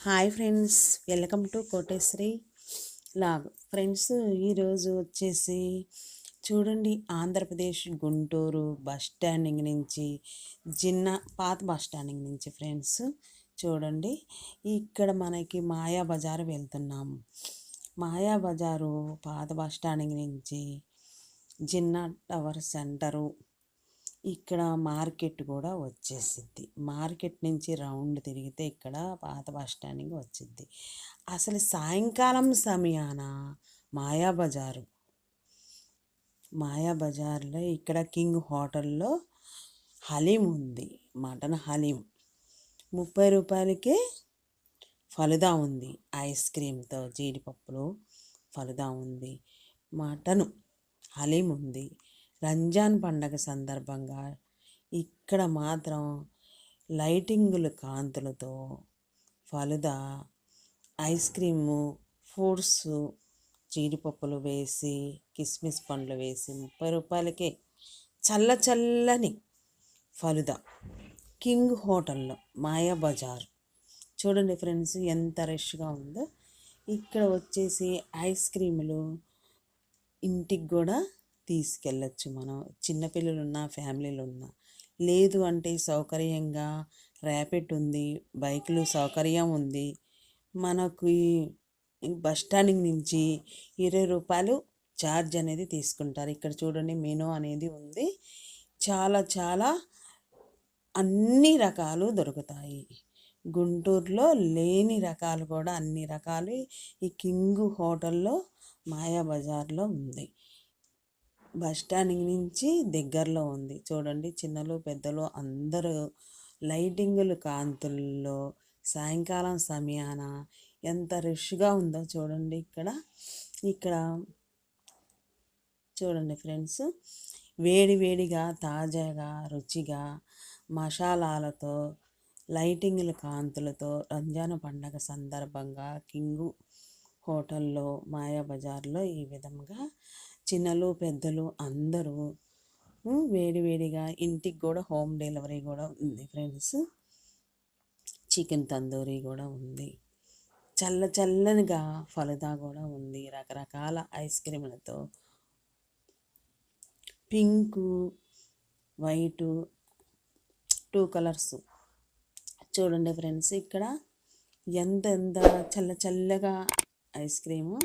Hi friends, welcome to Koteswari vlog. Friends, ఈరోజు వచ్చేసి చూడండి, ఆంధ్రప్రదేశ్ గుంటూరు బస్ స్టాండింగ్ నుంచి పాత బస్ స్టాండింగ్ నుంచి ఫ్రెండ్స్ చూడండి, ఇక్కడ మనకి మాయా బజారు వెళ్తున్నాము. మాయా బజారు పాత బస్ స్టాండింగ్ నుంచి జిన్నా టవర్ సెంటరు, ఇక్కడ మార్కెట్ కూడా వచ్చేసిద్ది. మార్కెట్ నుంచి రౌండ్ తిరిగితే ఇక్కడ పాత బస్ స్టాండింగ్ వచ్చిద్ది. అసలు సాయంకాలం సమయాన మాయాబజారు మాయాబజార్లో ఇక్కడ కింగ్ హోటల్లో హలీం ఉంది. మటన్ హలీం 30 రూపాయలకే ఫలుదా ఉంది. ఐస్ క్రీమ్తో జీడిపప్పులు ఫలుదా ఉంది. మటన్ హలీం ఉంది. రంజాన్ పండగ సందర్భంగా ఇక్కడ మాత్రం లైటింగులు కాంతులతో ఫలుదా, ఐస్ క్రీము, ఫ్రూట్స్, జీడిపప్పులు వేసి, కిస్మిస్ పండ్లు వేసి 30 రూపాయలకే చల్లని ఫలుదా కింగ్ హోటల్లో మాయా బజార్. చూడండి ఫ్రెండ్స్, ఎంత రష్గా ఉందో. ఇక్కడ వచ్చేసి ఐస్ క్రీములు ఇంటికి కూడా తీసుకెళ్ళచ్చు. మనం చిన్నపిల్లలు ఉన్న ఫ్యామిలీలు ఉన్నా, లేదు అంటే సౌకర్యంగా ర్యాపిడ్ ఉంది, బైకులు సౌకర్యం ఉంది. మనకు ఈ బస్ స్టాండింగ్ నుంచి 20 రూపాయలు ఛార్జ్ అనేది తీసుకుంటారు. ఇక్కడ చూడండి, మెనూ అనేది ఉంది. చాలా అన్ని రకాలు దొరుకుతాయి. గుంటూరులో లేని రకాలు కూడా అన్ని రకాలు ఈ కింగ్ హోటల్లో మాయా బజార్లో ఉంది. బస్ స్టాండింగ్ నుంచి దగ్గరలో ఉంది. చూడండి, చిన్నలు పెద్దలు అందరూ లైటింగులు కాంతుల్లో సాయంకాలం సమయాన ఎంత రష్గా ఉందో చూడండి. ఇక్కడ చూడండి ఫ్రెండ్స్, వేడిగా తాజాగా రుచిగా మసాలాలతో లైటింగుల కాంతులతో రంజాన్ పండగ సందర్భంగా కింగు హోటల్లో మాయా బజార్లో ఈ విధంగా చిన్నలు పెద్దలు అందరూ వేడిగా ఇంటికి కూడా హోమ్ డెలివరీ కూడా ఉంది ఫ్రెండ్స్. చికెన్ తందూరీ కూడా ఉంది. చల్లనిగా ఫలుదా కూడా ఉంది. రకరకాల ఐస్ క్రీములతో పింకు, వైటు 2 కలర్స్. చూడండి ఫ్రెండ్స్, ఇక్కడ ఎంత చల్లగా ఐస్ క్రీము,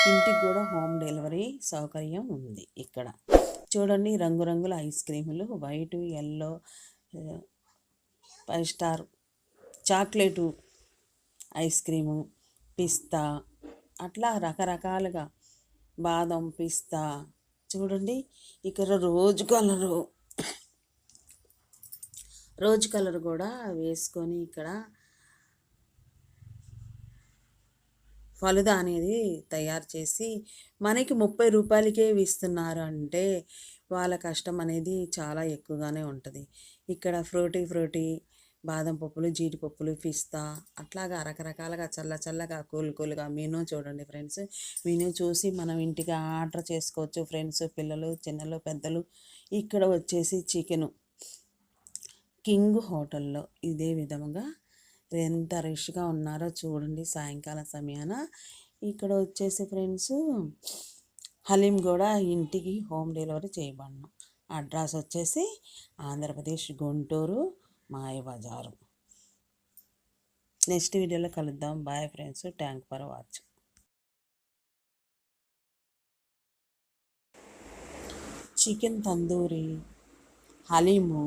ఇంటికి కూడా హోమ్ డెలివరీ సౌకర్యం ఉంది. ఇక్కడ చూడండి, రంగురంగుల ఐస్ క్రీములు, white, yellow, 5 star, chocolate ice cream, పిస్తా, అట్లా రకరకాలుగా బాదం, పిస్తా. చూడండి, ఇక్కడ రోజ్ కలర్ కూడా వేసుకొని ఇక్కడ ఫలుదా అనేది తయారు చేసి మనకి 30 రూపాయలకే ఇస్తున్నారు అంటే వాళ్ళ కష్టం అనేది చాలా ఎక్కువగానే ఉంటుంది. ఇక్కడ ఫ్రూటీ బాదం పప్పులు, జీడిపప్పులు, పిస్తా, అట్లాగా రకరకాలుగా చల్లగా కూల్గా మెనూ చూడండి ఫ్రెండ్స్. మెనూ చూసి మనం ఇంటికి ఆర్డర్ చేసుకోవచ్చు ఫ్రెండ్స్. పిల్లలు, చిన్నలు, పెద్దలు. ఇక్కడ వచ్చేసి చికెను కింగ్ హోటల్లో ఇదే విధంగా ఎంత రష్గా ఉన్నారో చూడండి సాయంకాలం సమయాన. ఇక్కడ వచ్చేసి ఫ్రెండ్స్, హలీం కూడా ఇంటికి హోమ్ డెలివరీ చేయబడను. అడ్రస్ వచ్చేసి ఆంధ్రప్రదేశ్ గుంటూరు మాయ బజారు. నెక్స్ట్ వీడియోలో కలుద్దాం. Bye friends, thank for watching. Chicken tandoori, haleem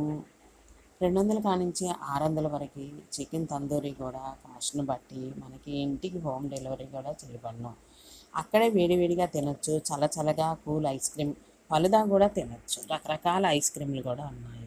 200 కానించి 600 వరకు. చికెన్ తందూరి కూడా కాస్ట్ను బట్టి మనకి ఇంటికి హోమ్ డెలివరీ కూడా చేయబడను. అక్కడే వేడిగా తినొచ్చు. చల్లగా కూల్ ఐస్ క్రీమ్, ఫలుదా కూడా తినొచ్చు. రకరకాల ఐస్ క్రీమ్లు కూడా ఉన్నాయి.